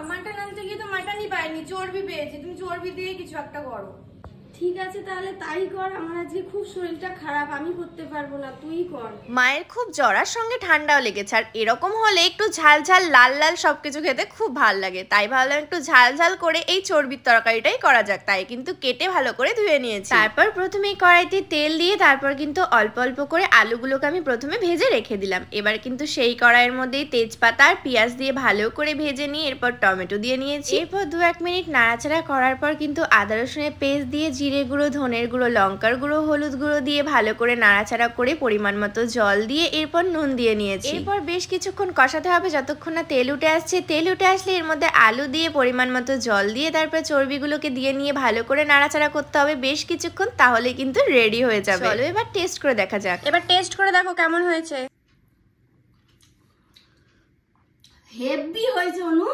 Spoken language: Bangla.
মাটন আনতে গিয়ে তো মাটনই পাইনি, চর্বি পেয়েছি। তুমি চর্বি দিয়ে কিছু একটা করো। ঠিক আছে তাহলে তাই কর। আমার আজকে খুব শরীরটা খারাপ, আমি করতে পারবো না, তুই কর। মায়ের খুব জ্বরার সঙ্গে ঠান্ডাও লেগেছে, আর এরকম হলে একটু ঝাল ঝাল লাল লাল সবকিছু খেতে খুব ভাল লাগে। তাই ভাবলাম একটু ঝাল ঝাল করে এই চর্বির তরকারিটাই করা যাক। তাই কিন্তু কেটে ভালো করে ধুয়ে নিয়েছি। তারপর প্রথমে কড়াইতে তেল দিয়ে তারপর কিন্তু অল্প অল্প করে আলুগুলোকে আমি প্রথমে ভেজে রেখে দিলাম। এবার কিন্তু সেই কড়াইয়ের মধ্যেই তেজপাতা আর পেঁয়াজ দিয়ে ভালো করে ভেজে নিয়ে এরপর টমেটো দিয়ে নিয়েছি। এরপর 2-1 মিনিট নাড়াচাড়া করার পর কিন্তু আদা রসুনের পেস্ট দিয়ে জিরে গুঁড়ো, ধনের গুঁড়ো, লঙ্কার গুঁড়ো, হলুদ গুঁড়ো দিয়ে ভালো করে নাড়াচাড়া করে পরিমাণ মতো জল দিয়ে এরপর নুন দিয়ে নিয়েছি। এরপর বেশ কিছুক্ষণ কষাতে হবে যতক্ষণ না তেল উঠে আসছে। তেল উঠে আসলে এর মধ্যে আলু দিয়ে পরিমাণ মতো জল দিয়ে তারপর চর্বিগুলোকে দিয়ে নিয়ে ভালো করে নাড়াচাড়া করতে হবে বেশ কিছুক্ষণ, তাহলে কিন্তু রেডি হয়ে যাবে। চলো এবার টেস্ট করে দেখা যাক। এবার টেস্ট করে দেখো কেমন হয়েছে। হেভি হয়েছে অনু।